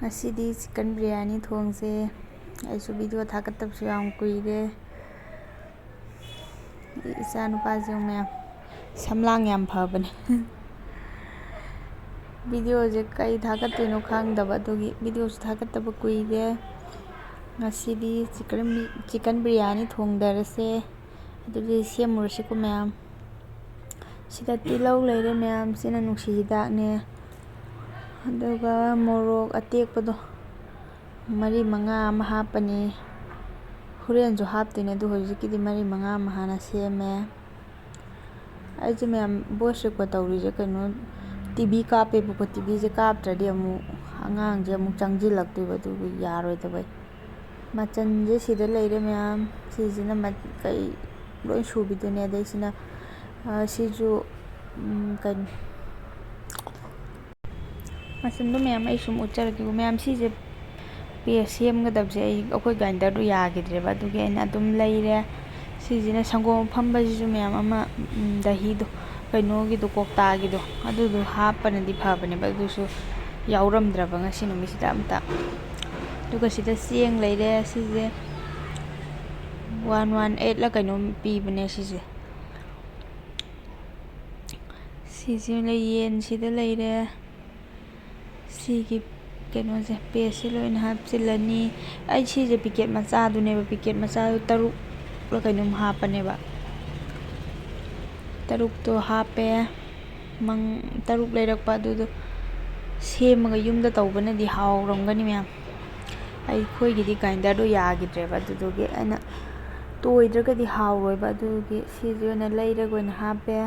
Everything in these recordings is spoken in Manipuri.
Ngasidi chicken biryani thongse aisu video thakattabsu yam kuire isa nupaje ma'am samlang yam phabane video je kai thakattoino khangdaba adugi video su thakattaba kuire ngasidi chicken biryani thongdarase adudi semurase ko ma'am sida tilau leire ma'am sina nungsi hidak ne aduga morok atekpado mari manga ama hapani huren jo haptine adu hojikidi mari manga ama hana seme aije ma'am voice record tawrije kaino TV kape bu ko TV je kaptradi amu angang je amu changjilaktu badu yaroi dabai machan je sida leire ma'am sijina kai loi subidune adai sina siju kan machan do ma'am ai sum ucharaki ma'am sije pe semgadabse ai akoi grinder do yagidreba adugi aina adum leire sijina sangom phambajiju ma'am ama dahi do kainogi do kokta gi do adudu hapanadi phabane badusu yauramdraba ngasi numisida amta duga sida sieng leire sije 118 la kaino pibane sije yen sida leire sigi kaino je pese loina hapsilani ai sije piket macha duneba piket macha taruk la kaino hapaneba taruk to hape mang taruk leirakpa adudu semaga yumda tawbanadi hawramgani ma'am ai khoigidi grinder do yagidreba adudugi ana toidragadi hawroiba adugi sije na leiragoina hape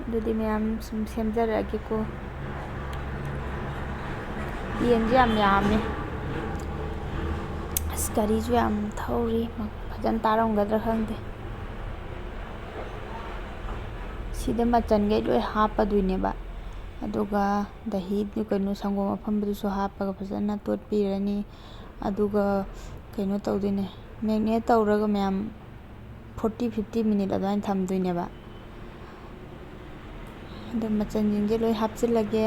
adudi ma'am sum semjarage ko yenje yam yame gari ju yam thauri fajan taramgadra khangde sida machan gai loi hapaduineba aduga dahi du kaino sangom aphambdusu hapaga fajana totpirani aduga kaino tawdine marinate tawraga ma'am 40-50 minute adwain thamduineba adu machan jinje loi hapchilage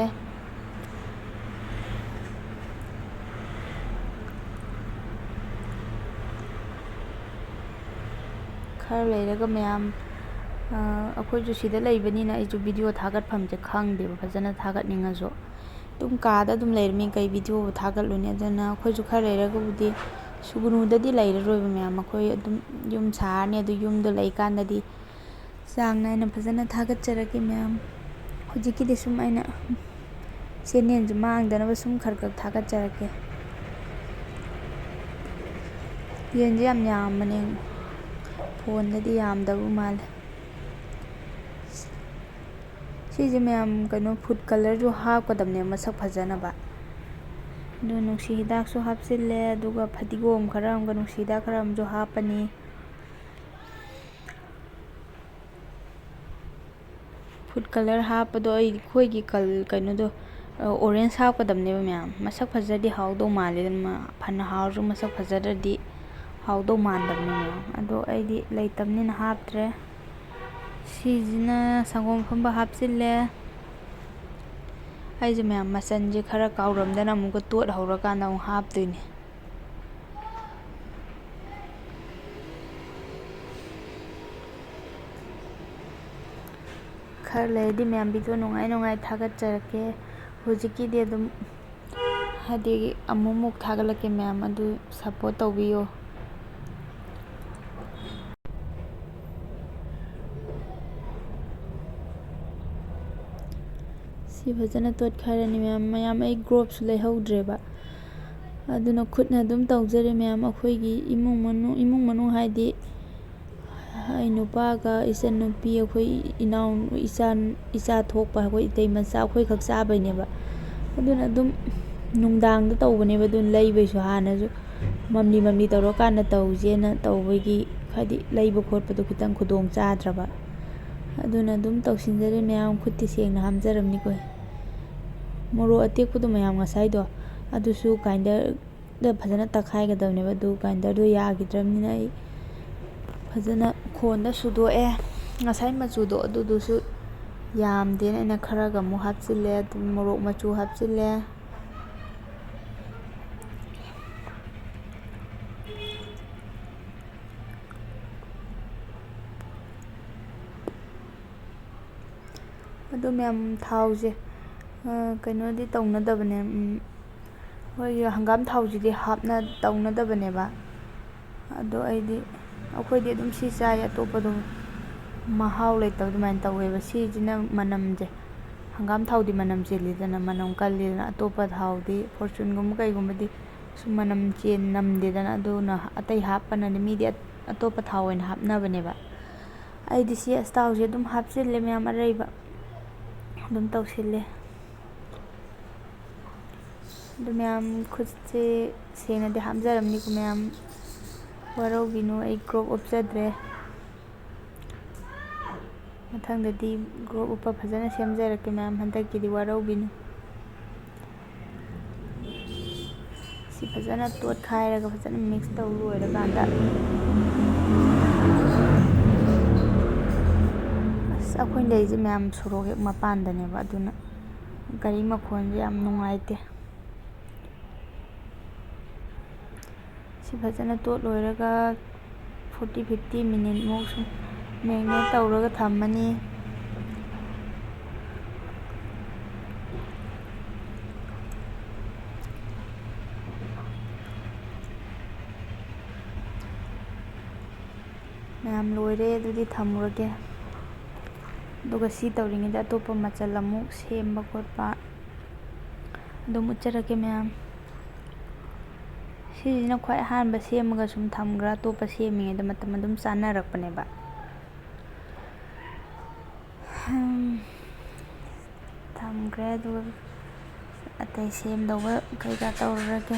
khar leiraga ma'am akhoi ju sida leibanina ai ju video thagat phamje khangdeba fajana thagat ningajo tum kada dum leirmi kai video thagat luni adana akhoi ju khar leiraga budi sugunu dadi leiraroiba ma'am akhoi adum yum sarni adu yum do leikandadi sang naina fajana thagat charake ma'am hojikidi sum aina channel ju mangdana sum kharkak thagat charake yenje yam yamane phone dadi yamdabu mal sije ma'am kaino food color ju hapkadamne masak fajanaba do nungsi hidak su hapsille aduga phadigom khara amga nungsi hidak khara amjo hapani food color hapado ai khoigi kaino do orange hapkadamne ma'am masak fajadi hawdo male phana hawju masak fajaradi hawdo mandamne ma'am ado aidi leitamnina haptre sijina sangom phamba hapsille aije ma'am machan je khara kauramdana amuga tot hawrakanda amu haptuine khar leidi ma'am video nungai thagat charake hojikidi adum hadi amumuk thagalake ma'am adu support tawbiyo si fajana tot kharani ma'am ai group su leihawdreba aduna khutna dum tawjare ma'am akhoigi imung manu haidi ai nupaga isan nupi akhoi inaw icha thokpa akhoi itei macha akhoi khak chabaineba aduna dum nungdang da tawbaneba dun leibaisu hanaju mamli tawrakanda tawjena tawbagi khadi leiba khotpado khitang khudong chadraba aduna dum tawsinjare ma'am khutti sengna hamjaramni koi moro atekpado ma'am ngasaido adusu grinder da fajana takhaigadabneba adu grinder do yagidramnina ai fajana khonda sudoe ngasai machudo adudusu ꯌꯥꯝꯗꯦꯅ ꯑꯩꯅ ꯈꯔꯒ ꯑꯃꯨꯛ ꯍꯥꯞꯆꯤꯜꯂꯦ, ꯑꯗꯨꯝ ꯃꯣꯔꯣꯛ ꯃꯆꯨ ꯍꯥꯞꯆꯤꯜꯂꯦ, ꯑꯗꯨ ꯃꯌꯥꯝ ꯊꯥꯎꯁꯦ ꯀꯩꯅꯣꯗꯤ ꯇꯧꯅꯗꯕꯅꯦ, ꯑꯩꯈꯣꯏꯒꯤ ꯍꯪꯒꯥꯝ ꯊꯥꯎꯁꯤꯗꯤ ꯇꯧꯅꯗꯕꯅꯦꯕ, ꯑꯗꯣ ꯑꯩꯈꯣꯏꯗꯤ ꯑꯗꯨꯝ ꯁꯤ ꯆꯥꯏ, ꯑꯇꯣꯞꯄꯗꯣ ꯃꯍꯥꯎ ꯂꯩꯇꯕ ꯑꯗꯨꯃꯥꯏꯅ ꯇꯧꯋꯦꯕ꯫ ꯁꯤꯁꯤꯅ ꯃꯅꯝꯁꯦ, ꯍꯪꯒꯥꯝ ꯊꯥꯎꯗꯤ ꯃꯅꯝ ꯆꯦꯜꯂꯤꯗꯅ, ꯃꯅꯝ ꯀꯜꯂꯤꯗꯅ, ꯑꯇꯣꯞꯄ ꯊꯥꯎꯗꯤ ꯐꯣꯔꯆꯨꯟꯒꯨꯝꯕ ꯀꯩꯒꯨꯝꯕꯗꯤ ꯁꯨꯝ ꯃꯅꯝ ꯅꯝꯗꯦꯗꯅ, ꯑꯗꯨꯅ ꯑꯇꯩ ꯍꯥꯞꯄꯅꯗꯤ ꯃꯤꯗꯤ ꯑꯇꯣꯞꯄ ꯊꯥꯎ ꯑꯣꯏꯅ ꯍꯥꯞꯅꯕꯅꯦꯕ꯫ ꯑꯩꯗꯤ ꯁꯤ ꯑꯁꯇꯥꯎꯁꯦ ꯑꯗꯨꯝ ꯍꯥꯞꯆꯤꯜꯂꯦ, ꯃꯌꯥꯝ ꯑꯔꯩꯕ ꯑꯗꯨꯝ ꯇꯧꯁꯤꯜꯂꯦ꯫ ꯑꯗꯨ ꯃꯌꯥꯝ ꯈꯨꯠꯁꯦ ꯁꯦꯡꯅꯗꯤ ꯍꯥꯝꯖꯔꯝꯅꯤꯀꯣ ꯃꯌꯥꯝ, ꯋꯥꯔꯧꯕꯤꯅꯨ, ꯑꯩ ꯒ꯭ꯂꯣꯞ ꯎꯞꯆꯗ꯭ꯔꯦ, ꯃꯊꯪꯗꯗꯤ ꯒ꯭ꯂꯣꯞ ꯎꯞꯄ ꯐꯖꯅ ꯁꯦꯝꯖꯔꯛꯀꯦ ꯃꯌꯥꯝ, ꯍꯟꯗꯛꯀꯤꯗꯤ ꯋꯥꯔꯧꯕꯤꯅꯨ꯫ ꯁꯤ ꯐꯖꯅ ꯇꯣꯠꯈꯥꯏꯔꯒ ꯐꯖꯅ ꯃꯤꯛꯁ ꯇꯧ ꯂꯣꯏꯔꯀꯥꯟꯗ, ꯑꯁ ꯑꯩꯈꯣꯏꯅ ꯂꯩꯔꯤꯁꯦ ꯃꯌꯥꯝ ꯁꯣꯔꯣꯛ ꯍꯦꯛ ꯃꯄꯥꯟꯗꯅꯦꯕ, ꯑꯗꯨꯅ ꯒꯥꯔꯤ ꯃꯈꯣꯟꯁꯦ ꯌꯥꯝ ꯅꯨꯡꯉꯥꯏꯇꯦ꯫ ꯁꯤ ꯐꯖꯅ ꯇꯣꯠ ꯂꯣꯏꯔꯒ 40-50 ꯃꯤꯅꯤꯠꯃꯨꯛ ꯁꯨꯝ ꯃꯦꯔꯤꯅꯦꯠ ꯇꯧꯔꯒ ꯊꯝꯃꯅꯤ꯫ ꯃꯌꯥꯝ ꯂꯣꯏꯔꯦ, ꯑꯗꯨꯗꯤ ꯊꯝꯃꯨꯔꯒꯦ꯫ ꯑꯗꯨꯒ ꯁꯤ ꯇꯧꯔꯤꯉꯩꯗ ꯑꯇꯣꯞꯄ ꯃꯆꯜ ꯑꯃꯨꯛ ꯁꯦꯝꯕ ꯈꯣꯠꯄ ꯑꯗꯨꯝ ꯎꯠꯆꯔꯛꯀꯦ ꯃꯌꯥꯝ꯫ ꯁꯤꯁꯤꯅ ꯈ꯭ꯋꯥꯏ ꯑꯍꯥꯟꯕ ꯁꯦꯝꯃꯒ ꯁꯨꯝ ꯊꯝꯈ꯭ꯔ, ꯑꯇꯣꯞꯄ ꯁꯦꯝꯃꯤꯉꯩꯗ ꯃꯇꯝ ꯑꯗꯨꯝ ꯆꯥꯅꯔꯛꯄꯅꯦꯕ꯫ ꯊꯝꯈ꯭ꯔꯦ, ꯑꯗꯨꯒ ꯑꯇꯩ ꯁꯦꯝꯗꯧꯕ ꯀꯩꯀꯥ ꯇꯧꯔꯨꯔꯒꯦ꯫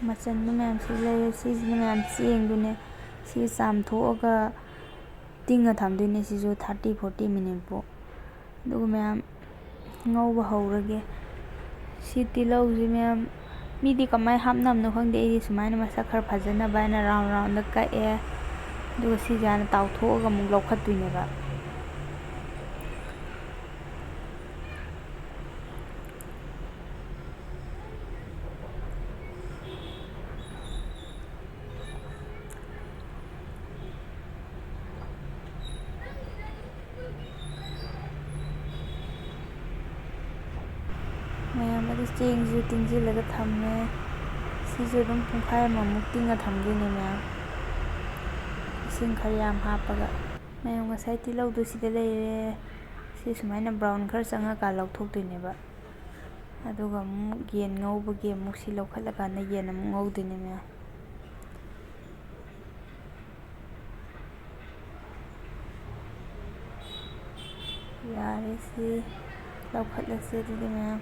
ꯃꯆꯟꯗꯨ ꯃꯌꯥꯝꯁꯤ ꯂꯩꯔꯦ, ꯁꯤꯁꯤꯅ ꯃꯌꯥꯝ ꯆꯦꯡꯗꯨꯅꯦ, ꯁꯤ ꯆꯥꯝꯊꯣꯛꯑꯒ ꯇꯤꯡꯉ ꯊꯝꯗꯣꯏꯅꯦ, ꯁꯤꯁꯨ 30-40 ꯃꯤꯅꯤꯠꯄꯨ꯫ ꯑꯗꯨꯒ ꯃꯌꯥꯝ ꯉꯧꯕ ꯍꯧꯔꯒꯦ꯫ ꯁꯤ ꯇꯤꯜꯍꯧꯁꯤ ꯃꯌꯥꯝ ꯃꯤꯗꯤ ꯀꯃꯥꯏꯅ ꯍꯥꯞꯅꯕꯅꯣ ꯈꯪꯗꯦ, ꯑꯩꯗꯤ ꯁꯨꯃꯥꯏꯅ ꯃꯁꯛ ꯈꯔ ꯐꯖꯅꯕ ꯍꯥꯏꯅ ꯔꯥꯎꯟ ꯔꯥꯎꯟꯗ ꯀꯛꯑꯦ, ꯑꯗꯨꯒ ꯁꯤꯁꯦ ꯍꯥꯟꯅ ꯇꯥꯎꯊꯣꯛꯑꯒ ꯑꯃꯨꯛ ꯂꯧꯈꯠꯇꯣꯏꯅꯦꯕ꯫ ꯃꯌꯥꯝ ꯑꯗꯨ ꯆꯦꯡꯁꯨ ꯇꯤꯡꯁꯤꯜꯂꯒ ꯊꯝꯃꯦ, ꯁꯤꯁꯨ ꯑꯗꯨꯝ ꯄꯨꯡꯈꯥꯏ ꯑꯃꯃꯨꯛ ꯇꯤꯡꯉ ꯊꯝꯗꯣꯏꯅꯦ ꯃꯌꯥꯝ, ꯏꯁꯤꯡ ꯈꯔ ꯌꯥꯝ ꯍꯥꯞꯄꯒ꯫ ꯃꯌꯥꯝ ꯉꯁꯥꯏ ꯇꯤꯜꯍꯧꯗꯨ ꯁꯤꯗ ꯂꯩꯔꯦ, ꯁꯤ ꯁꯨꯃꯥꯏꯅ ꯕ꯭ꯔꯥꯎꯟ ꯈꯔ ꯆꯪꯉꯀꯥꯟꯗ ꯂꯧꯊꯣꯛꯇꯣꯏꯅꯦꯕ, ꯑꯗꯨꯒ ꯑꯃꯨꯛ ꯌꯦꯟ ꯉꯧꯕꯒꯤ ꯑꯃꯨꯛ ꯁꯤ ꯂꯧꯈꯠꯂꯀꯥꯟꯗ ꯌꯦꯟ ꯑꯃꯨꯛ ꯉꯧꯗꯣꯏꯅꯦ ꯃꯌꯥꯝ꯫ ꯌꯥꯔꯦ, ꯁꯤ ꯂꯧꯈꯠꯂꯁꯦ ꯑꯗꯨꯗꯤ ꯃꯌꯥꯝ꯫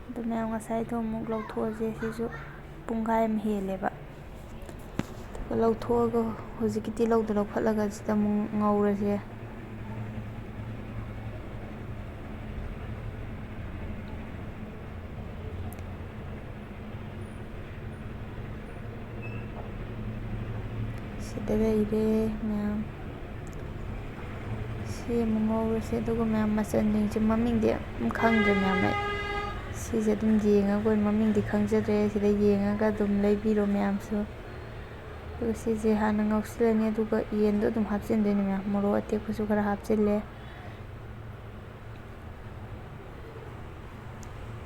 ꯑꯗꯨ ꯃꯌꯥꯝ ꯉꯁꯥꯏꯗꯣ ꯑꯃꯨꯛ ꯂꯧꯊꯣꯛꯑꯁꯦ, ꯁꯤꯁꯨ ꯄꯨꯡꯈꯥꯏ ꯑꯃ ꯍꯦꯜꯂꯦꯕ꯫ ꯑꯗꯨꯒ ꯂꯧꯊꯣꯛꯑꯒ ꯍꯧꯖꯤꯛꯀꯤ ꯇꯤꯜꯍꯧꯗꯣ ꯂꯧꯈꯠꯂꯒ ꯁꯤꯗ ꯑꯃꯨꯛ ꯉꯧꯔꯁꯦ꯫ ꯁꯤꯗ ꯂꯩꯔꯦ ꯃꯌꯥꯝ, ꯁꯤ ꯑꯃꯨꯛ ꯉꯧꯔꯁꯦ꯫ ꯑꯗꯨꯒ ꯃꯌꯥꯝ ꯃꯆꯜꯁꯤꯡꯁꯦ ꯃꯃꯤꯡꯗꯤ ꯈꯪꯗ꯭ꯔꯦ ꯃꯌꯥꯝ ꯑꯩ, ꯁꯤꯁꯦ ꯑꯗꯨꯝ ꯌꯦꯡꯉꯒ ꯃꯃꯤꯡꯗꯤ ꯈꯪꯖꯗ꯭ꯔꯦ, ꯁꯤꯗ ꯌꯦꯡꯉꯒ ꯑꯗꯨꯝ ꯂꯩꯕꯤꯔꯣ ꯃꯌꯥꯝꯁꯨ꯫ ꯑꯗꯨꯒ ꯁꯤꯁꯦ ꯍꯥꯟꯅ ꯉꯧꯁꯤꯜꯂꯅꯤ, ꯑꯗꯨꯒ ꯌꯦꯟꯗꯣ ꯑꯗꯨꯝ ꯍꯥꯞꯆꯤꯟꯗꯣꯏꯅꯦ ꯃꯌꯥꯝ, ꯃꯣꯔꯣꯛ ꯑꯇꯦꯛꯄꯁꯨ ꯈꯔ ꯍꯥꯞꯆꯤꯜꯂꯦ꯫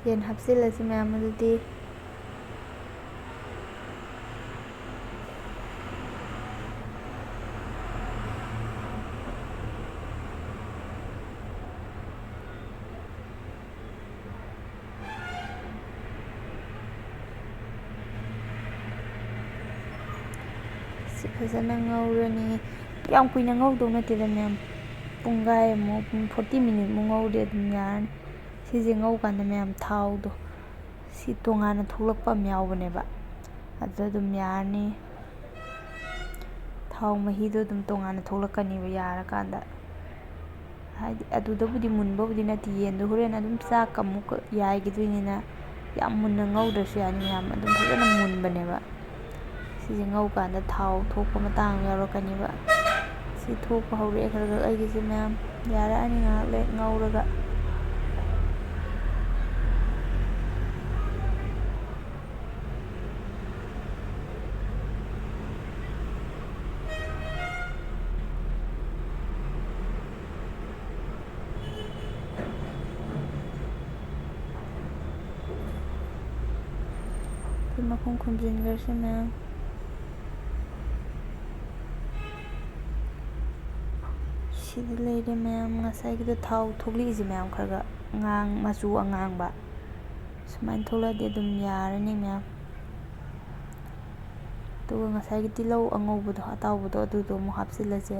ꯌꯦꯟ ꯍꯥꯞꯆꯤꯜꯂꯁꯤ ꯃꯌꯥꯝ, ꯑꯗꯨꯗꯤ ꯁꯤ ꯐꯖꯅ ꯉꯧꯔꯅꯤ, ꯌꯥꯝ ꯀꯨꯏꯅ ꯉꯧꯗꯧ ꯅꯠꯇꯦꯗ ꯃꯌꯥꯝ, ꯄꯨꯡꯈꯥꯏ ꯑꯃꯨꯛ 40 ꯃꯤꯅꯤꯠꯃꯨꯛ ꯉꯧꯔꯗꯤ ꯑꯗꯨꯝ ꯌꯥꯔꯅꯤ꯫ ꯁꯤꯁꯦ ꯉꯧꯀꯥꯟꯗ ꯃꯌꯥꯝ ꯊꯥꯎꯗꯣ ꯁꯤ ꯇꯣꯉꯥꯟꯅ ꯊꯣꯛꯂꯛꯄ ꯑꯃ ꯌꯥꯎꯕꯅꯦꯕ, ꯑꯗꯨꯗ ꯑꯗꯨꯝ ꯌꯥꯔꯅꯤ꯫ ꯊꯥꯎ ꯃꯍꯤꯗꯣ ꯑꯗꯨꯝ ꯇꯣꯉꯥꯟꯅ ꯊꯣꯛꯂꯛꯀꯅꯦꯕ ꯌꯥꯔꯀꯥꯟꯗ. ꯍꯥꯏꯗꯤ ꯑꯗꯨꯗꯕꯨꯗꯤ ꯃꯨꯟꯕꯕꯨꯗꯤ ꯅꯠꯇꯦ, ꯌꯦꯟꯗꯣ ꯍꯣꯔꯦꯟ ꯑꯗꯨꯝ ꯆꯥꯛꯀ ꯑꯃꯨꯛꯀ ꯌꯥꯏꯒꯤꯗꯣꯏꯅꯤꯅ ꯌꯥꯝ ꯃꯨꯟꯅ ꯉꯧꯗ꯭ꯔꯁꯨ ꯌꯥꯅꯤ ꯃꯌꯥꯝ, ꯑꯗꯨꯝ ꯐꯖꯅ ꯃꯨꯟꯕꯅꯦꯕ. ꯁꯤꯁꯦ ꯉꯧꯀꯥꯟꯗ ꯊꯥꯎ ꯊꯣꯛꯄ ꯃꯇꯥꯡ ꯌꯥꯎꯔꯛꯀꯅꯦꯕ. ꯁꯤ ꯊꯣꯛꯄ ꯍꯧꯔꯛꯑꯦ ꯈꯔ ꯈꯔ ꯑꯩꯒꯤꯁꯦ ꯃꯌꯥꯝ, ꯌꯥꯔꯛꯑꯅꯤ ꯉꯥꯏꯍꯥꯛ ꯂꯩ ꯉꯧꯔꯒ. ꯃꯈꯨꯝ ꯈꯨꯝꯖꯤꯟꯈ꯭ꯔꯁꯤ ꯃꯌꯥꯝ. ꯁꯤꯗ ꯂꯩꯔꯦ ꯃꯌꯥꯝ. ꯉꯁꯥꯏꯒꯤꯗꯣ ꯊꯥꯎ ꯊꯣꯛꯂꯛꯏꯁꯦ ꯃꯌꯥꯝ ꯈꯔ ꯈꯔ ꯃꯆꯨ ꯑꯉꯥꯡꯕ ꯁꯨꯃꯥꯏꯅ ꯊꯣꯛꯂꯛꯑꯗꯤ ꯑꯗꯨꯝ ꯌꯥꯔꯅꯤ ꯃꯌꯥꯝ. ꯑꯗꯨꯒ ꯉꯁꯥꯏꯒꯤ ꯇꯤꯜꯍꯧ ꯑꯉꯧꯕꯗꯣ ꯑꯇꯥꯎꯕꯗꯣ ꯑꯗꯨꯗꯣ ꯑꯃꯨꯛ ꯍꯥꯞꯆꯤꯜꯂꯁꯦ.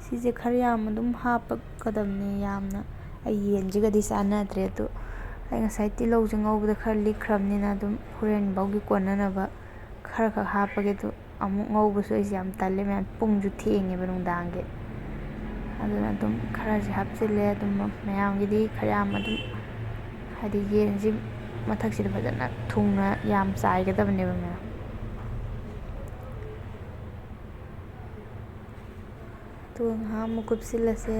ꯁꯤꯁꯦ ꯈꯔ ꯌꯥꯝ ꯑꯗꯨꯝ ꯍꯥꯞꯄꯛꯀꯗꯕꯅꯤ ꯌꯥꯝꯅ. ꯑꯩ ꯌꯦꯟꯁꯤꯒꯗꯤ ꯆꯥꯟꯅꯗ꯭ꯔꯦ, ꯑꯗꯣ ꯑꯩ ꯉꯁꯥꯏ ꯇꯤꯜꯍꯧꯁꯦ ꯉꯧꯕꯗ ꯈꯔ ꯂꯤꯛꯈ꯭ꯔꯕꯅꯤꯅ ꯑꯗꯨꯝ ꯍꯣꯔꯦꯟ ꯐꯥꯎꯒꯤ ꯀꯣꯟꯅꯅꯕ ꯈꯔ ꯈꯔ ꯍꯥꯞꯄꯒꯦ. ꯑꯗꯣ ꯑꯃꯨꯛ ꯉꯧꯕꯁꯨ ꯑꯩꯁꯦ ꯌꯥꯝ ꯇꯜꯂꯦ ꯃꯌꯥꯝ, ꯄꯨꯡꯁꯨ ꯊꯦꯡꯉꯦꯕ ꯅꯨꯡꯗꯥꯡꯒꯤ. ꯑꯗꯨꯅ ꯑꯗꯨꯝ ꯈꯔꯁꯦ ꯍꯥꯞꯆꯤꯜꯂꯦ. ꯑꯗꯨꯝ ꯃꯌꯥꯝꯒꯤꯗꯤ ꯈꯔ ꯌꯥꯝ ꯑꯗꯨꯝ, ꯍꯥꯏꯗꯤ ꯌꯦꯟꯁꯤ ꯃꯊꯛꯁꯤꯗ ꯐꯖꯅ ꯊꯨꯡꯅ ꯌꯥꯝ ꯆꯥꯏꯒꯗꯕꯅꯦꯕ ꯃꯌꯥꯝ. ꯑꯗꯨꯒ ꯉꯥꯏꯍꯥꯛ ꯑꯃꯨꯛ ꯀꯨꯞꯁꯤꯜꯂꯁꯦ.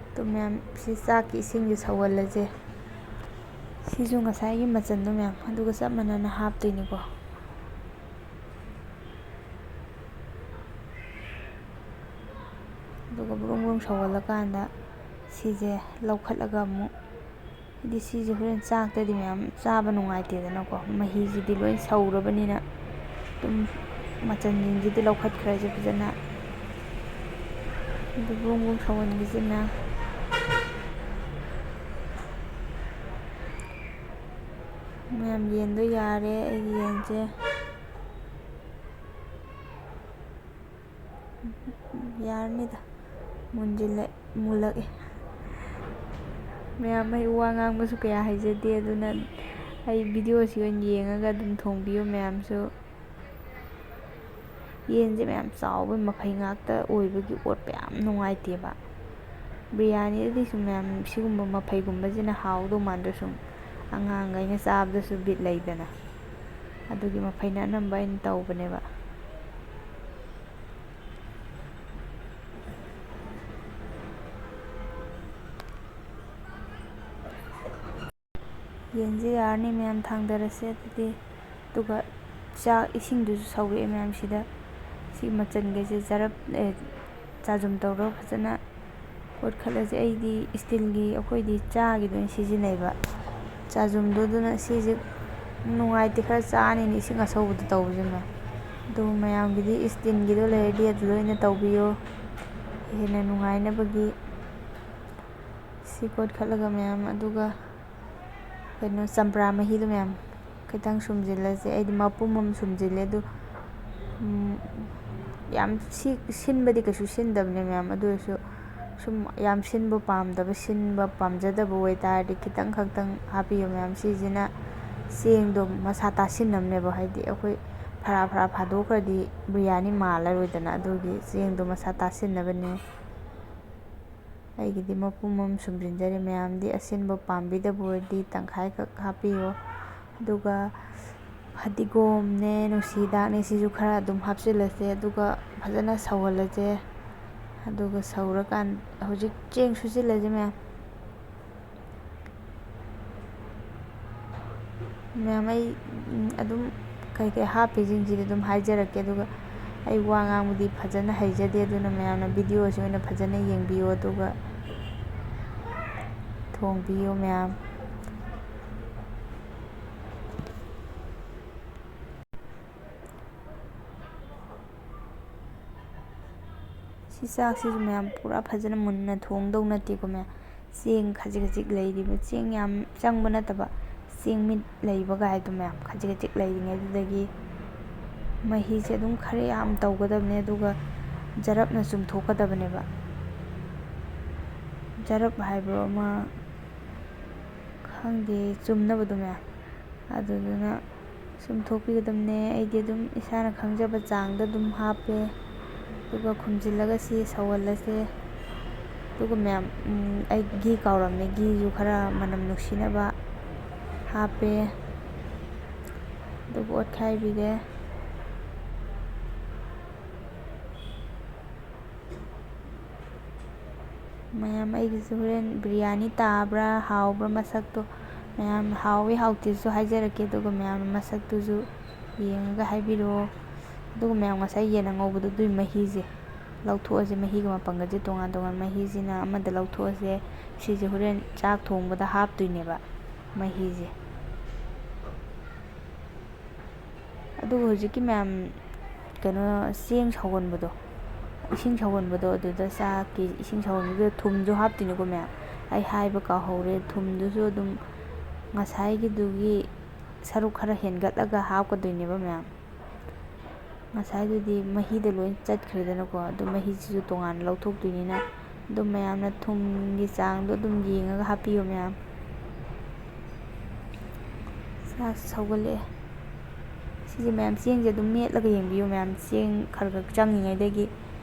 ꯑꯗꯨ ꯃꯌꯥꯝ ꯁꯤ ꯆꯥꯛꯀꯤ ꯏꯁꯤꯡꯁꯦ ꯁꯧꯍꯜꯂꯁꯦ. ꯁꯤꯁꯨ ꯉꯁꯥꯏꯒꯤ ꯃꯆꯟꯗꯣ ꯃꯌꯥꯝ ꯑꯗꯨꯒ ꯆꯞ ꯃꯥꯟꯅꯅ ꯍꯥꯞꯇꯣꯏꯅꯤꯀꯣ. ꯑꯗꯨꯒ ꯕ꯭ꯔꯨꯡ ꯕ꯭ꯔꯨꯡ ꯁꯧꯍꯜꯂꯀꯥꯟꯗ ꯁꯤꯁꯦ ꯂꯧꯈꯠꯂꯒ ꯑꯃꯨꯛ, ꯍꯥꯏꯗꯤ ꯁꯤꯁꯦ ꯍꯣꯔꯦꯟ ꯆꯥꯛꯇꯗꯤ ꯃꯌꯥꯝ ꯆꯥꯕ ꯅꯨꯡꯉꯥꯏꯇꯦꯗꯅꯀꯣ, ꯃꯍꯤꯁꯤꯗꯤ ꯂꯣꯏ ꯁꯧꯔꯕꯅꯤꯅ. ꯑꯗꯨꯝ ꯃꯆꯟꯁꯤꯡꯁꯤꯗꯤ ꯂꯧꯈꯠꯈ꯭ꯔꯁꯦ ꯐꯖꯅ. ꯑꯗꯨ ꯕ꯭ꯔꯨꯡ ꯕ꯭ꯔꯨꯡ ꯁꯧꯍꯟꯈꯤꯁꯤ ꯃꯌꯥꯝ. ꯃꯌꯥꯝ ꯌꯦꯟꯗꯣ ꯌꯥꯔꯦ ꯑꯩꯒꯤ ꯌꯦꯟꯁꯦ. ꯌꯥꯔꯅꯤꯗ, ꯃꯨꯜꯂꯛꯑꯦ. ꯃꯌꯥꯝ ꯑꯩ ꯋꯥ ꯉꯥꯡꯕꯁꯨ ꯀꯌꯥ ꯍꯩꯖꯗꯦ, ꯑꯗꯨꯅ ꯑꯩ ꯚꯤꯗꯤꯑꯣꯁꯤ ꯑꯣꯏꯅ ꯌꯦꯡꯉꯒ ꯑꯗꯨꯝ ꯊꯣꯡꯕꯤꯌꯨ ꯃꯌꯥꯝꯁꯨ. ꯌꯦꯟꯁꯦ ꯃꯌꯥꯝ ꯆꯥꯎꯕ ꯃꯐꯩ ꯉꯥꯛꯇ ꯑꯣꯏꯕꯒꯤ ꯑꯣꯠꯄ ꯌꯥꯝ ꯅꯨꯡꯉꯥꯏꯇꯦꯕ. ꯕꯤꯔꯌꯥꯅꯤꯗꯗꯤ ꯁꯨꯝ ꯃꯌꯥꯝ ꯁꯤꯒꯨꯝꯕ ꯃꯐꯩꯒꯨꯝꯕꯁꯤꯅ ꯍꯥꯎꯗꯧ ꯃꯥꯟꯗ꯭ꯔ, ꯁꯨꯝ ꯑꯉꯥꯡꯈꯩꯅ ꯆꯥꯕꯗꯁꯨ ꯕꯤꯠ ꯂꯩꯗꯅ. ꯑꯗꯨꯒꯤ ꯃꯐꯩꯅ ꯑꯅꯝꯕ ꯑꯩꯅ ꯇꯧꯕꯅꯦꯕ. ꯌꯦꯟꯁꯦ ꯌꯥꯔꯅꯤ ꯃꯌꯥꯝ, ꯊꯥꯡꯊꯔꯁꯦ ꯑꯗꯨꯗꯤ. ꯑꯗꯨꯒ ꯆꯥꯛ ꯏꯁꯤꯡꯗꯨꯁꯨ ꯁꯧꯔꯛꯑꯦ ꯃꯌꯥꯝ. ꯁꯤꯗ ꯁꯤ ꯃꯆꯟꯈꯩꯁꯦ ꯆꯥꯖꯨꯝ ꯇꯧꯔꯒ ꯐꯖꯅ ꯀꯣꯠꯈꯠꯂꯁꯦ. ꯑꯩꯗꯤ ꯏꯁꯇꯤꯜꯒꯤ ꯑꯩꯈꯣꯏꯗꯤ ꯆꯥꯒꯤꯗ ꯑꯣꯏꯅ ꯁꯤꯖꯤꯟꯅꯩꯕ ꯆꯥꯖꯨꯝꯗꯣ, ꯑꯗꯨꯅ ꯁꯤꯁꯦ ꯅꯨꯡꯉꯥꯏꯇꯦ ꯈꯔ ꯆꯥꯅꯤꯅ ꯏꯁꯤꯡ ꯑꯁꯧꯕꯗ ꯇꯧꯕꯁꯦ ꯃꯌꯥꯝ. ꯑꯗꯨ ꯃꯌꯥꯝꯒꯤꯗꯤ ꯏꯁꯇꯤꯜꯒꯤꯗꯣ ꯂꯩꯔꯗꯤ ꯑꯗꯨꯗ ꯑꯣꯏꯅ ꯇꯧꯕꯤꯌꯣ ꯍꯦꯟꯅ ꯅꯨꯡꯉꯥꯏꯅꯕꯒꯤ. ꯁꯤ ꯀꯣꯠꯈꯠꯂꯒ ꯃꯌꯥꯝ, ꯑꯗꯨꯒ ꯀꯩꯅꯣ ꯆꯝꯄ꯭ꯔꯥ ꯃꯍꯤꯗꯣ ꯃꯌꯥꯝ ꯈꯤꯇꯪ ꯁꯨꯝꯖꯤꯜꯂꯁꯦ. ꯑꯩꯗꯤ ꯃꯄꯨꯝ ꯑꯃ ꯁꯨꯝꯖꯤꯜꯂꯦ. ꯑꯗꯨ ꯌꯥꯝ ꯁꯤꯟꯕꯗꯤ ꯀꯩꯁꯨ ꯁꯤꯟꯗꯕꯅꯦ ꯃꯌꯥꯝ. ꯑꯗꯨ ꯑꯣꯏꯔꯁꯨ ꯁꯨꯝ ꯌꯥꯝ ꯁꯤꯟꯕ ꯄꯥꯝꯖꯗꯕ ꯑꯣꯏꯇꯥꯔꯗꯤ ꯈꯤꯇꯪ ꯈꯛꯇꯪ ꯍꯥꯞꯄꯤꯌꯨ ꯃꯌꯥꯝ. ꯁꯤꯁꯤꯅ ꯆꯦꯡꯗꯣ ꯃꯁꯥ ꯇꯥꯁꯤꯟꯅꯕꯅꯦꯕ. ꯍꯥꯏꯗꯤ ꯑꯩꯈꯣꯏ ꯐꯔꯥ ꯐꯔꯥ ꯐꯥꯗꯣꯛꯈ꯭ꯔꯗꯤ ꯕꯤꯔꯌꯥꯅꯤ ꯃꯥꯜꯂꯔꯣꯏꯗꯅ, ꯑꯗꯨꯒꯤ ꯆꯦꯡꯗꯣ ꯃꯁꯥ ꯇꯥꯁꯤꯟꯅꯕꯅꯦ. ꯑꯩꯒꯤꯗꯤ ꯃꯄꯨꯝ ꯑꯃ ꯁꯨꯝꯖꯤꯟꯖꯔꯦ. ꯃꯌꯥꯝꯗꯤ ꯑꯁꯤꯟꯕ ꯄꯥꯝꯕꯤꯗꯕ ꯑꯣꯏꯔꯗꯤ ꯇꯪꯈꯥꯏꯈꯛ ꯍꯥꯞꯄꯤꯌꯣ. ꯑꯗꯨꯒ ꯐꯗꯤꯒꯣꯝꯅꯦ ꯅꯨꯡꯁꯤ ꯍꯤꯗꯥꯛꯅꯦ ꯁꯤꯁꯨ ꯈꯔ ꯑꯗꯨꯝ ꯍꯥꯞꯆꯤꯜꯂꯁꯦ. ꯑꯗꯨꯒ ꯐꯖꯅ ꯁꯧꯍꯜꯂꯁꯦ. ꯑꯗꯨꯒ ꯍꯧꯖꯤꯛ ꯆꯦꯡ ꯁꯨꯖꯤꯜꯂꯁꯦ ꯃꯌꯥꯝ. ꯑꯩ ꯑꯗꯨꯝ ꯀꯩꯀꯩ ꯍꯥꯞꯄꯤꯁꯤꯡꯁꯤꯗꯤ ꯑꯗꯨꯝ ꯍꯥꯏꯖꯔꯛꯀꯦ. ꯑꯗꯨꯒ ꯑꯩ ꯋꯥ ꯉꯥꯡꯕꯗꯤ ꯐꯖꯅ ꯍꯩꯖꯗꯦ, ꯑꯗꯨꯅ ꯃꯌꯥꯝꯅ ꯚꯤꯗꯤꯑꯣꯁꯤ ꯑꯣꯏꯅ ꯐꯖꯅ ꯌꯦꯡꯕꯤꯌꯣ ꯑꯗꯨꯒ ꯊꯣꯡꯕꯤꯌꯨ ꯃꯌꯥꯝ. ꯁꯤ ꯆꯥꯛꯁꯤꯁꯨ ꯃꯌꯥꯝ ꯄꯨꯔꯥ ꯐꯖꯅ ꯃꯨꯟꯅ ꯊꯣꯡꯗꯧ ꯅꯠꯇꯦꯀꯣ ꯃꯌꯥꯝ. ꯆꯦꯡ ꯈꯖꯤꯛ ꯈꯖꯤꯛ ꯂꯩꯔꯤꯕ, ꯆꯦꯡ ꯌꯥꯝ ꯆꯪꯕ ꯅꯠꯇꯕ ꯆꯦꯡ ꯃꯤꯠ ꯂꯩꯕꯒꯥꯏꯗꯣ ꯃꯌꯥꯝ ꯈꯖꯤꯛ ꯈꯖꯤꯛ ꯂꯩꯔꯤꯉꯩꯗꯨꯗꯒꯤ ꯃꯍꯤꯁꯦ ꯑꯗꯨꯝ ꯈꯔ ꯌꯥꯝ ꯇꯧꯒꯗꯕꯅꯦ. ꯑꯗꯨꯒ ꯖꯔꯞꯅ ꯆꯨꯝꯊꯣꯛꯀꯗꯕꯅꯦꯕ. ꯖꯔꯞ ꯍꯥꯏꯕ꯭ꯔꯣ ꯑꯃ ꯈꯪꯗꯦ, ꯆꯨꯝꯅꯕꯗꯣ ꯃꯌꯥꯝ, ꯑꯗꯨꯗꯨꯅ ꯆꯨꯝꯊꯣꯛꯄꯤꯒꯗꯕꯅꯦ. ꯑꯩꯗꯤ ꯑꯗꯨꯝ ꯏꯁꯥꯅ ꯈꯪꯖꯕ ꯆꯥꯡꯗ ꯑꯗꯨꯝ ꯍꯥꯞꯄꯦ. ꯑꯗꯨꯒ ꯈꯨꯝꯖꯤꯜꯂꯒ ꯁꯤ ꯁꯧꯍꯜꯂꯁꯦ꯫ ꯑꯗꯨꯒ ꯃꯌꯥꯝ ꯑꯩ ꯘꯤ ꯀꯥꯎꯔꯝꯃꯦ, ꯘꯤꯁꯨ ꯈꯔ ꯃꯅꯝ ꯅꯨꯡꯁꯤꯅꯕ ꯍꯥꯞꯄꯦ꯫ ꯑꯗꯨꯒ ꯑꯣꯠꯈꯥꯏꯕꯤꯔꯦ꯫ ꯃꯌꯥꯝ ꯑꯩꯒꯤꯁꯨ ꯍꯣꯔꯦꯟ ꯕꯤꯔꯌꯥꯅꯤ ꯇꯥꯕ꯭ꯔꯥ ꯍꯥꯎꯕ꯭ꯔꯥ ꯃꯁꯛꯇꯣ ꯃꯌꯥꯝ ꯍꯥꯎꯋꯤ ꯍꯥꯎꯇꯦꯁꯨ ꯍꯥꯏꯖꯔꯛꯀꯦ, ꯑꯗꯨꯒ ꯃꯌꯥꯝꯅ ꯃꯁꯛꯇꯨꯁꯨ ꯌꯦꯡꯉꯒ ꯍꯥꯏꯕꯤꯔꯛꯑꯣ꯫ ꯑꯗꯨꯒ ꯃꯌꯥꯝ ꯉꯁꯥꯏ ꯌꯦꯟ ꯑꯉꯧꯕꯗꯣ ꯑꯗꯨꯒꯤ ꯃꯍꯤꯁꯦ ꯂꯧꯊꯣꯛꯑꯁꯦ, ꯃꯍꯤꯒ ꯃꯄꯪꯒꯁꯦ ꯇꯣꯉꯥꯟ ꯇꯣꯉꯥꯟ, ꯃꯍꯤꯁꯤꯅ ꯑꯃꯗ ꯂꯧꯊꯣꯛꯑꯁꯦ꯫ ꯁꯤꯁꯦ ꯍꯣꯔꯦꯟ ꯆꯥꯛ ꯊꯣꯡꯕꯗ ꯍꯥꯞꯇꯣꯏꯅꯦꯕ ꯃꯍꯤꯁꯦ꯫ ꯑꯗꯨꯒ ꯍꯧꯖꯤꯛꯀꯤ ꯃꯌꯥꯝ ꯆꯦꯡ ꯁꯧꯍꯟꯕꯗꯣ, ꯏꯁꯤꯡ ꯁꯧꯍꯟꯕꯗꯣ, ꯑꯗꯨꯗ ꯆꯥꯛꯀꯤ ꯏꯁꯤꯡ ꯁꯧꯍꯟꯕꯗꯨꯗ ꯊꯨꯝꯁꯨ ꯍꯥꯞꯇꯣꯏꯅꯤꯀꯣ ꯃꯌꯥꯝ꯫ ꯑꯩ ꯍꯥꯏꯕ ꯀꯥꯎꯍꯧꯔꯦ, ꯊꯨꯝꯗꯨꯁꯨ ꯑꯗꯨꯝ ꯉꯁꯥꯏꯒꯤꯗꯨꯒꯤ ꯁꯔꯨꯛ ꯈꯔ ꯍꯦꯟꯒꯠꯂꯒ ꯍꯥꯞꯀꯗꯣꯏꯅꯦꯕ ꯃꯌꯥꯝ꯫ ꯉꯁꯥꯏꯗꯨꯗꯤ ꯃꯍꯤꯗ ꯂꯣꯏ ꯆꯠꯈ꯭ꯔꯦꯗꯅꯀꯣ, ꯑꯗꯨ ꯃꯍꯤꯁꯤꯁꯨ ꯇꯣꯉꯥꯟꯅ ꯂꯧꯊꯣꯛꯇꯣꯏꯅꯤꯅ ꯑꯗꯨꯝ ꯃꯌꯥꯝꯅ ꯊꯨꯝꯒꯤ ꯆꯥꯡꯗꯣ ꯑꯗꯨꯝ ꯌꯦꯡꯉꯒ ꯍꯥꯞꯄꯤꯌꯣ ꯃꯌꯥꯝ꯫ ꯆꯥꯛꯁꯤ ꯁꯧꯒꯠꯂꯛꯑꯦ꯫ ꯁꯤꯁꯦ ꯃꯌꯥꯝ ꯆꯦꯡꯁꯦ ꯑꯗꯨꯝ ꯃꯦꯠꯂꯒ ꯌꯦꯡꯕꯤꯌꯨ ꯃꯌꯥꯝ, ꯆꯦꯡ ꯈꯔ ꯈꯔ ꯆꯪꯉꯤꯉꯩꯗꯒꯤ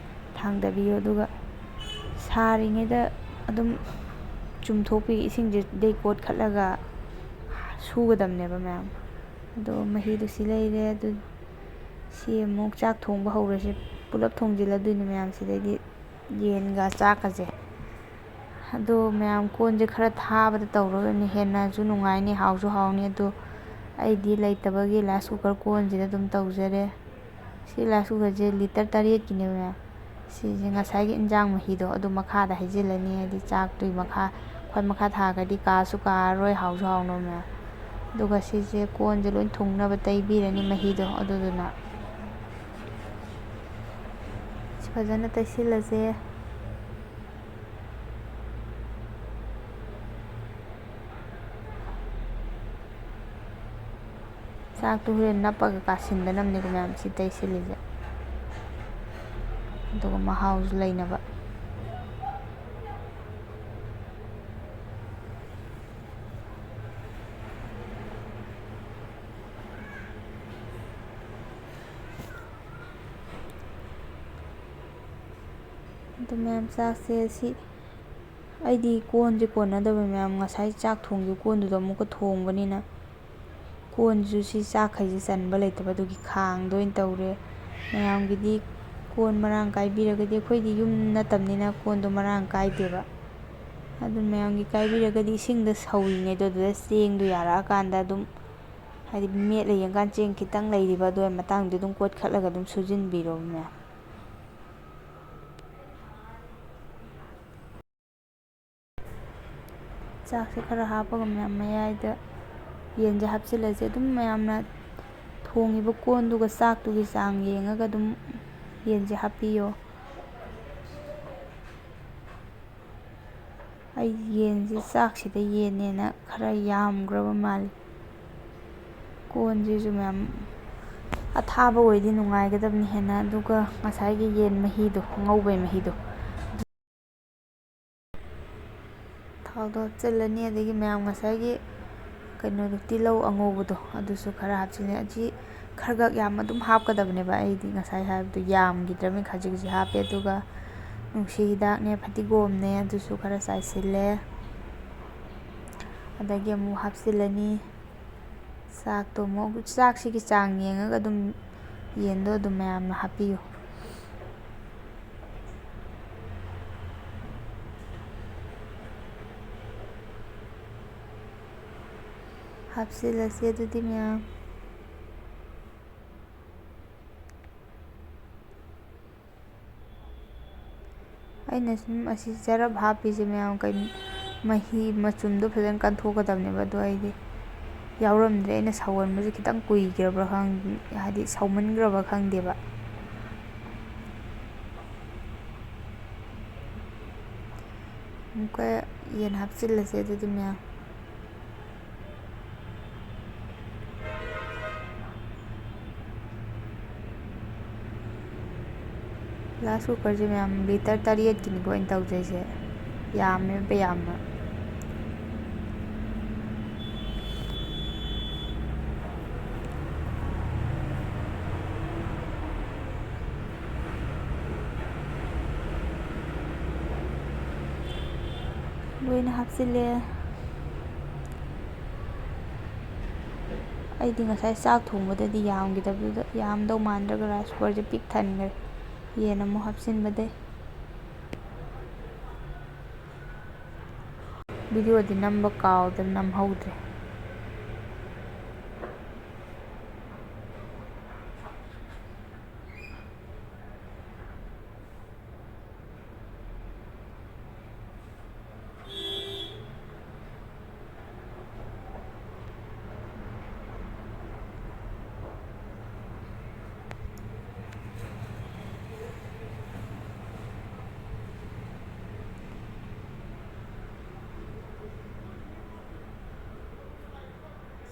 ꯊꯥꯡꯗꯕꯤꯌꯨ, ꯑꯗꯨꯒ ꯁꯥꯔꯤꯉꯩꯗ ꯑꯗꯨꯝ ꯆꯨꯝꯊꯣꯛꯄꯤ, ꯏꯁꯤꯡꯁꯤꯗꯩ ꯀꯣꯠꯈꯠꯂꯒ ꯁꯨꯒꯗꯕꯅꯦꯕ ꯃꯌꯥꯝ꯫ ꯑꯗꯣ ꯃꯍꯤꯗꯨ ꯁꯤ ꯂꯩꯔꯦ, ꯑꯗꯨ ꯁꯤ ꯑꯃꯨꯛ ꯆꯥꯛ ꯊꯣꯡꯕ ꯍꯧꯔꯁꯦ, ꯄꯨꯂꯞ ꯊꯣꯡꯖꯤꯜꯂꯗꯣꯏꯅꯤ ꯃꯌꯥꯝ ꯁꯤꯗꯩꯗꯤ ꯌꯦꯟꯒ ꯆꯥꯛꯀꯁꯦ꯫ ꯑꯗꯣ ꯃꯌꯥꯝ ꯀꯣꯟꯁꯦ ꯈꯔ ꯊꯥꯕꯗ ꯇꯧꯔꯒꯅꯤ ꯍꯦꯟꯅꯁꯨ ꯅꯨꯡꯉꯥꯏꯅꯤ, ꯍꯥꯎꯁꯨ ꯍꯥꯎꯅꯤ꯫ ꯑꯗꯣ ꯑꯩꯗꯤ ꯂꯩꯇꯕꯒꯤ ꯔꯥꯏꯁ ꯀꯨꯀꯔ ꯀꯣꯟꯁꯤꯗ ꯑꯗꯨꯝ ꯇꯧꯖꯔꯦ꯫ ꯁꯤ ꯔꯥꯏꯁ ꯀꯨꯀꯔꯁꯦ ꯂꯤꯇꯔ 8ꯀꯤꯅꯦꯕ ꯃꯌꯥꯝ꯫ ꯁꯤꯁꯦ ꯉꯁꯥꯏꯒꯤ ꯏꯟꯖꯥꯡ ꯃꯍꯤꯗꯣ ꯑꯗꯨ ꯃꯈꯥꯗ ꯍꯩꯖꯤꯜꯂꯅꯤ, ꯍꯥꯏꯗꯤ ꯆꯥꯛꯇꯨꯒꯤ ꯃꯈꯥ ꯈ꯭ꯋꯥꯏ ꯃꯈꯥ ꯊꯥꯈ꯭ꯔꯗꯤ ꯀꯥꯁꯨ ꯀꯥꯔꯔꯣꯏ, ꯍꯥꯎꯁꯨ ꯍꯥꯎꯅꯕ ꯃꯌꯥꯝ꯫ ꯑꯗꯨꯒ ꯁꯤꯁꯦ ꯀꯣꯟꯁꯦ ꯂꯣꯏ ꯊꯨꯡꯅꯕ ꯇꯩꯕꯤꯔꯅꯤ ꯃꯍꯤꯗꯣ, ꯑꯗꯨꯗꯨꯅ ꯁꯤ ꯐꯖꯅ ꯇꯩꯁꯤꯜꯂꯁꯦ꯫ ꯆꯥꯛꯇꯨ ꯍꯣꯔꯦꯟ ꯅꯞꯄꯒ ꯀꯥꯁꯤꯟꯗꯅꯕꯅꯤꯀꯣ ꯃꯌꯥꯝ ꯁꯤ ꯇꯩꯁꯤꯜꯂꯤꯁꯦ, ꯑꯗꯨꯒ ꯃꯍꯥꯎꯁꯨ ꯂꯩꯅꯕ꯫ ꯑꯗꯨ ꯃꯌꯥꯝ ꯆꯥꯛꯁꯦ ꯁꯤ ꯑꯩꯗꯤ ꯀꯣꯟꯁꯦ ꯀꯣꯟꯅꯗꯕ ꯃꯌꯥꯝ, ꯉꯁꯥꯏ ꯆꯥꯛ ꯊꯣꯡꯈꯤꯕ ꯀꯣꯟꯗꯨꯗ ꯑꯃꯨꯛꯀ ꯊꯣꯡꯕꯅꯤꯅ ꯀꯣꯟꯁꯨ ꯁꯤ ꯆꯥꯛꯈꯩꯁꯦ ꯆꯟꯕ ꯂꯩꯇꯕ, ꯑꯗꯨꯒꯤ ꯈꯥꯡꯗ ꯑꯣꯏꯅ ꯇꯧꯔꯦ꯫ ꯃꯌꯥꯝꯒꯤꯗꯤ ꯀꯣꯟ ꯃꯔꯥꯡ ꯀꯥꯏꯕꯤꯔꯒꯗꯤ, ꯑꯩꯈꯣꯏꯗꯤ ꯌꯨꯝ ꯅꯠꯇꯕꯅꯤꯅ ꯀꯣꯟꯗꯣ ꯃꯔꯥꯡ ꯀꯥꯏꯗꯦꯕ꯫ ꯑꯗꯨ ꯃꯌꯥꯝꯒꯤ ꯀꯥꯏꯕꯤꯔꯒꯗꯤ ꯏꯁꯤꯡꯗ ꯁꯧꯔꯤꯉꯩꯗꯣ ꯑꯗꯨꯗ ꯆꯦꯡꯗꯣ ꯌꯥꯔꯛꯑꯀꯥꯟꯗ ꯑꯗꯨꯝ ꯍꯥꯏꯗꯤ ꯃꯦꯠꯂ ꯌꯦꯡꯀꯥꯟꯗ ꯆꯦꯡ ꯈꯤꯇꯪ ꯂꯩꯔꯤꯕ ꯑꯗꯨꯋꯥꯏ ꯃꯇꯥꯡꯗꯨ ꯑꯗꯨꯝ ꯀꯣꯠꯈꯠꯂꯒ ꯑꯗꯨꯝ ꯁꯨꯖꯤꯟꯕꯤꯔꯣ ꯃꯌꯥꯝ꯫ ꯆꯥꯛꯁꯦ ꯈꯔ ꯍꯥꯞꯄꯒ ꯃꯌꯥꯝ ꯃꯌꯥꯏꯗ ꯌꯦꯟꯁꯦ ꯍꯥꯞꯆꯤꯜꯂꯁꯦ꯫ ꯑꯗꯨꯝ ꯃꯌꯥꯝꯅ ꯊꯣꯡꯉꯤꯕ ꯀꯣꯟꯗꯨꯒ ꯆꯥꯛꯇꯨꯒꯤ ꯆꯥꯡ ꯌꯦꯡꯉꯒ ꯑꯗꯨꯝ ꯌꯦꯟꯁꯦ ꯍꯥꯞꯄꯤꯌꯣ꯫ ꯑꯩ ꯌꯦꯟꯁꯦ ꯆꯥꯛꯁꯤꯗ ꯌꯦꯟꯅꯦꯅ ꯈꯔ ꯌꯥꯝꯈ꯭ꯔꯕ ꯃꯥꯜꯂꯤ꯫ ꯀꯣꯟꯁꯤꯁꯨ ꯃꯌꯥꯝ ꯑꯊꯥꯕ ꯑꯣꯏꯗꯤ ꯅꯨꯡꯉꯥꯏꯒꯗꯕꯅꯤ ꯍꯦꯟꯅ, ꯑꯗꯨꯒ ꯉꯁꯥꯏꯒꯤ ꯌꯦꯟ ꯃꯍꯤꯗꯣ, ꯉꯧꯕꯩ ꯃꯍꯤꯗꯣ ꯊꯥꯎꯗꯣ ꯍꯥꯞꯆꯤꯜꯂꯅꯤ꯫ ꯑꯗꯒꯤ ꯃꯌꯥꯝ ꯉꯁꯥꯏꯒꯤ ꯇꯤꯜꯍꯧ ꯑꯉꯧꯕꯗꯣ ꯑꯗꯨꯁꯨ ꯈꯔ ꯍꯥꯞꯆꯤꯜꯂꯦ꯫ ꯑꯁꯤ ꯈꯔ ꯌꯥꯝ ꯑꯗꯨꯝ ꯍꯥꯞꯀꯗꯕꯅꯦꯕ, ꯑꯩꯗꯤ ꯉꯁꯥꯏ ꯍꯥꯏꯕꯗꯣ ꯌꯥꯝꯈꯤꯗ꯭ꯔꯕꯅꯤ ꯈꯖꯤꯛ ꯈꯖꯤꯛ ꯍꯥꯞꯄꯦ꯫ ꯑꯗꯨꯒ ꯅꯨꯡꯁꯤ ꯍꯤꯗꯥꯛꯅꯦ, ꯐꯗꯤꯒꯣꯝꯅꯦ, ꯑꯗꯨꯁꯨ ꯈꯔ ꯆꯥꯏꯁꯤꯜꯂꯦ꯫ ꯑꯗꯒꯤ ꯑꯃꯨꯛ ꯍꯥꯞꯆꯤꯜꯂꯅꯤ ꯆꯥꯛꯇꯣ ꯑꯃꯨꯛ, ꯆꯥꯛꯁꯤꯒꯤ ꯆꯥꯡ ꯌꯦꯡꯉꯒ ꯑꯗꯨꯝ ꯌꯦꯟꯗꯣ ꯑꯗꯨꯝ ꯃꯌꯥꯝꯅ ꯍꯥꯞꯄꯤꯌꯨ꯫ ꯍꯥꯞꯆꯤꯜꯂꯁꯤ ꯑꯗꯨꯗꯤ ꯃꯌꯥꯝ꯫ ꯑꯩꯅ ꯁꯨꯝ ꯑꯁꯤ ꯖꯔꯞ ꯍꯥꯞꯄꯤꯁꯦ ꯃꯌꯥꯝ ꯃꯍꯤ ꯃꯆꯨꯝꯗꯣ ꯐꯖꯅ ꯀꯟꯊꯣꯛꯀꯗꯕꯅꯦꯕ, ꯑꯗꯣ ꯑꯩꯗꯤ ꯌꯥꯎꯔꯝꯗ꯭ꯔꯦ꯫ ꯑꯩꯅ ꯁꯧꯍꯟꯕꯁꯦ ꯈꯤꯇꯪ ꯀꯨꯏꯈ꯭ꯔꯕ꯭ꯔꯥ ꯍꯥꯏꯗꯤ ꯁꯧꯃꯟꯈ꯭ꯔꯕ ꯈꯪꯗꯦꯕ꯫ ꯑꯃꯨꯛꯀ ꯌꯦꯟ ꯍꯥꯞꯆꯤꯜꯂꯁꯦ ꯑꯗꯨꯗꯤ ꯃꯌꯥꯝ꯫ ꯔꯥꯏꯁ ꯀꯨꯀꯔꯁꯦ ꯃꯌꯥꯝ ꯂꯤꯇꯔ 8ꯀꯤꯅꯤꯀꯣ ꯑꯩꯅ ꯇꯧꯖꯩꯁꯦ, ꯌꯥꯝꯃꯦꯕ ꯌꯥꯝꯅ꯫ ꯂꯣꯏꯅ ꯍꯥꯞꯆꯤꯜꯂꯦ꯫ ꯑꯩꯗꯤ ꯉꯁꯥꯏ ꯆꯥꯛ ꯊꯣꯡꯕꯗꯗꯤ ꯌꯥꯝꯈꯤꯗꯕꯗꯨꯗ ꯌꯥꯝꯗꯧ ꯃꯥꯟꯗ꯭ꯔꯒ ꯔꯥꯏꯁ ꯀꯨꯀꯔꯁꯦ ꯄꯤꯛ ꯊꯟꯈ꯭ꯔꯦ ꯌꯦꯟ ꯑꯃꯨꯛ ꯍꯥꯞꯆꯤꯟꯕꯗꯩ꯫ ꯚꯤꯗꯤꯑꯣꯗꯤ ꯅꯝꯕ ꯀꯥꯎꯗꯅ ꯅꯝꯍꯧꯗ꯭ꯔꯦ꯫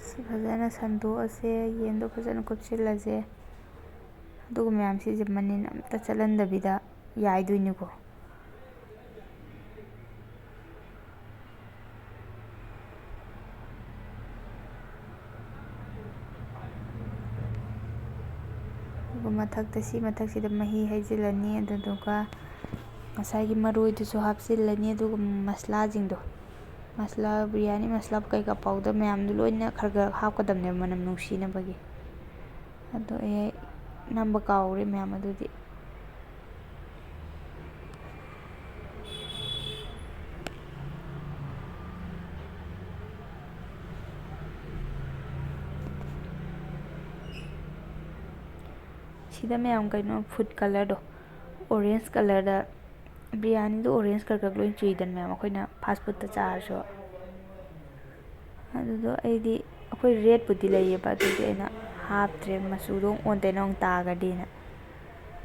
ꯁꯤ ꯐꯖꯅ ꯁꯟꯗꯣꯛꯑꯁꯦ, ꯌꯦꯟꯗꯣ ꯐꯖꯅ ꯀꯨꯞꯁꯤꯜꯂꯁꯦ, ꯑꯗꯨꯒ ꯃꯌꯥꯝꯁꯤꯁꯦ ꯃꯅꯤꯟ ꯑꯝꯇ ꯆꯠꯍꯟꯗꯕꯤꯗ ꯌꯥꯏꯗꯣꯏꯅꯤꯀꯣ꯫ ꯑꯗꯨꯒ ꯃꯊꯛꯇ ꯁꯤ ꯃꯊꯛꯁꯤꯗ ꯃꯍꯤ ꯍꯩꯖꯤꯜꯂꯅꯤ, ꯑꯗꯨꯗꯨꯒ ꯉꯁꯥꯏꯒꯤ ꯃꯔꯣꯏꯗꯨꯁꯨ ꯍꯥꯞꯆꯤꯜꯂꯅꯤ, ꯑꯗꯨꯒ ꯃꯁꯂꯥꯁꯤꯡꯗꯣ, ꯃꯁꯂꯥ ꯕꯤꯔꯌꯥꯅꯤ ꯃꯁꯂꯥ ꯀꯩꯀꯥ ꯄꯥꯎꯗꯔ ꯃꯌꯥꯝꯗꯣ ꯂꯣꯏꯅ ꯈꯔ ꯈꯔ ꯍꯥꯞꯀꯗꯕꯅꯦꯕ ꯃꯅꯝ ꯅꯨꯡꯁꯤꯅꯕꯒꯤ꯫ ꯑꯗꯣ ꯑꯩ ꯅꯝꯕ ꯀꯥꯎꯔꯦ ꯃꯌꯥꯝ ꯑꯗꯨꯗꯤ꯫ ꯁꯤꯗ ꯃꯌꯥꯝ ꯀꯩꯅꯣ ꯐꯨꯗ ꯀꯂꯔꯗꯣ, ꯑꯣꯔꯦꯟꯖ ꯀꯂꯔꯗ, ꯕꯤꯔꯌꯥꯅꯤꯗꯣ ꯑꯣꯔꯦꯟꯖ ꯈꯔ ꯂꯣꯏ ꯆꯨꯏꯗꯅ ꯃꯌꯥꯝ ꯑꯩꯈꯣꯏꯅ ꯐꯥꯁ ꯐꯨꯗꯇ ꯆꯥꯔꯁꯨ꯫ ꯑꯗꯨꯗꯣ ꯑꯩꯗꯤ ꯑꯩꯈꯣꯏ ꯔꯦꯗꯄꯨꯗꯤ ꯂꯩꯌꯦꯕ, ꯑꯗꯨꯗꯤ ꯑꯩꯅ ꯍꯥꯞꯇ꯭ꯔꯦ ꯃꯆꯨꯗꯣ ꯑꯣꯟꯅ ꯇꯩꯅ ꯑꯃꯨꯛ ꯇꯥꯒ꯭ꯔꯗꯤꯅ꯫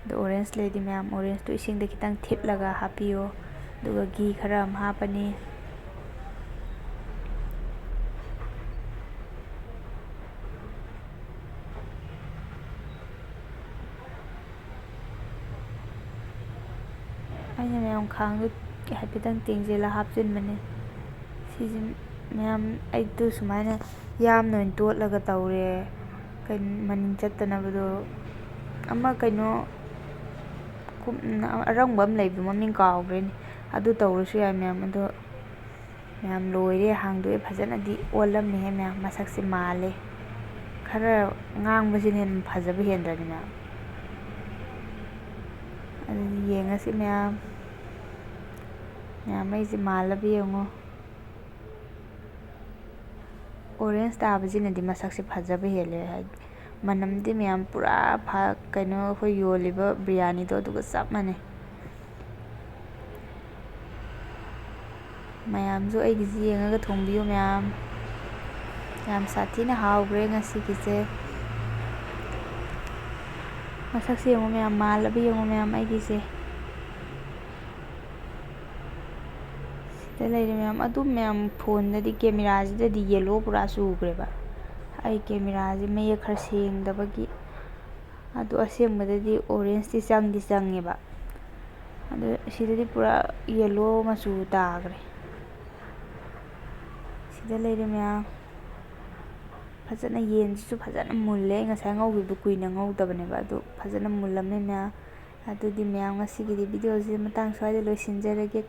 ꯑꯗꯣ ꯑꯣꯔꯦꯟꯖ ꯂꯩꯗꯤ ꯃꯌꯥꯝ ꯑꯣꯔꯦꯟꯖꯇꯣ ꯏꯁꯤꯡꯗ ꯈꯤꯇꯪ ꯊꯤꯠꯂꯒ ꯍꯥꯞꯄꯤꯌꯣ, ꯑꯗꯨꯒ ꯘꯤ ꯈꯔ ꯑꯃ ꯍꯥꯞꯄꯅꯤ꯫ ꯑꯩꯅ ꯃꯌꯥꯝ ꯈꯥꯡꯗꯣ ꯍꯥꯏꯐꯦꯠꯇꯪ ꯇꯦꯡꯖꯦꯜꯂ ꯍꯥꯞꯆꯤꯟꯕꯅꯦ꯫ ꯁꯤꯁꯦ ꯃꯌꯥꯝ ꯑꯩꯗꯣ ꯁꯨꯃꯥꯏꯅ ꯌꯥꯝꯅ ꯑꯣꯏꯅ ꯇꯣꯠꯂꯒ ꯇꯧꯔꯦ, ꯃꯅꯤꯟ ꯆꯠꯇꯅꯕꯗꯣ꯫ ꯑꯃ ꯀꯩꯅꯣ ꯑꯔꯪꯕ ꯑꯃ ꯂꯩꯕꯗꯣ ꯃꯃꯤꯡ ꯀꯥꯎꯈ꯭ꯔꯦꯅꯦ, ꯑꯗꯨ ꯇꯧꯔꯁꯨ ꯌꯥꯏ ꯃꯌꯥꯝ꯫ ꯑꯗꯣ ꯃꯌꯥꯝ ꯂꯣꯏꯔꯦ, ꯍꯥꯡꯗꯣꯛꯑꯦ, ꯐꯖꯅꯗꯤ ꯑꯣꯜꯂꯝꯃꯦꯍꯦ ꯃꯌꯥꯝ, ꯃꯁꯛꯁꯦ ꯃꯥꯜꯂꯦ꯫ ꯈꯔ ꯉꯥꯡꯕꯁꯤꯅ ꯍꯦꯟꯅ ꯐꯖꯕ ꯍꯦꯟꯗ꯭ꯔꯅꯦ ꯃꯌꯥꯝ꯫ ꯑꯗꯨꯗꯤ ꯌꯦꯡꯉꯁꯤ ꯃꯌꯥꯝ ꯑꯩꯁꯦ ꯃꯥꯜꯂꯕ ꯌꯦꯡꯉꯣ꯫ ꯑꯣꯔꯦꯟꯖ ꯇꯥꯕꯁꯤꯅꯗꯤ ꯃꯁꯛꯁꯦ ꯐꯖꯕ ꯍꯦꯜꯂꯦ, ꯍꯥꯏꯗꯤ ꯃꯅꯝꯗꯤ ꯃꯌꯥꯝ ꯄꯨꯔꯥ ꯀꯩꯅꯣ ꯑꯩꯈꯣꯏ ꯌꯣꯜꯂꯤꯕ ꯕꯤꯔꯌꯥꯅꯤꯗꯣ ꯑꯗꯨꯒ ꯆꯞ ꯃꯥꯟꯅꯩ꯫ ꯃꯌꯥꯝꯁꯨ ꯑꯩꯒꯤꯁꯤ ꯌꯦꯡꯉꯒ ꯊꯣꯡꯕꯤꯌꯨ ꯃꯌꯥꯝ꯫ ꯌꯥꯝ ꯁꯥꯊꯤꯅ ꯍꯥꯎꯈ꯭ꯔꯦ ꯉꯁꯤꯒꯤꯁꯦ꯫ ꯃꯁꯛꯁꯦ ꯌꯦꯡꯉꯣ ꯃꯌꯥꯝ, ꯃꯥꯜꯂꯕ ꯌꯦꯡꯉꯣ ꯃꯌꯥꯝ ꯑꯩꯒꯤꯁꯦ꯫ ꯁꯤꯗ ꯂꯩꯔꯦ ꯃꯌꯥꯝ, ꯑꯗꯨꯝ ꯃꯌꯥꯝ ꯐꯣꯟꯗꯗꯤ ꯀꯦꯃꯦꯔꯥꯁꯤꯗꯗꯤ ꯌꯦꯜꯂꯣ ꯄꯨꯔꯥ ꯆꯨꯈ꯭ꯔꯦꯕ, ꯑꯩ ꯀꯦꯃꯦꯔꯥꯁꯦ ꯃꯌꯦꯛ ꯈꯔ ꯁꯦꯡꯗꯕꯒꯤ꯫ ꯑꯗꯣ ꯑꯁꯦꯡꯕꯗꯗꯤ ꯑꯣꯔꯦꯟꯖꯇꯤ ꯆꯪꯗꯤ ꯆꯪꯉꯦꯕ, ꯑꯗꯣ ꯁꯤꯗꯗꯤ ꯄꯨꯔꯥ ꯌꯦꯜꯂꯣ ꯃꯆꯨ ꯇꯥꯈ꯭ꯔꯦ꯫ ꯁꯤꯗ ꯂꯩꯔꯦ ꯃꯌꯥꯝ, ꯐꯖꯅ ꯌꯦꯟꯁꯤꯁꯨ ꯐꯖꯅ ꯃꯨꯜꯂꯦ꯫ ꯑꯩ ꯉꯁꯥꯏ ꯉꯧꯈꯤꯕꯗꯣ ꯀꯨꯏꯅ ꯉꯧꯗꯕꯅꯦꯕ, ꯑꯗꯨ ꯐꯖꯅ ꯃꯨꯜꯂꯝꯃꯦ ꯃꯌꯥꯝ꯫ ꯑꯗꯨꯗꯤ ꯃꯌꯥꯝ ꯉꯁꯤꯒꯤꯗꯤ ꯚꯤꯗꯤꯑꯣꯁꯦ ꯃꯇꯥꯡ ꯁ꯭ꯋꯥꯏꯗ ꯂꯣꯏꯁꯤꯟꯖꯔꯒꯦ꯫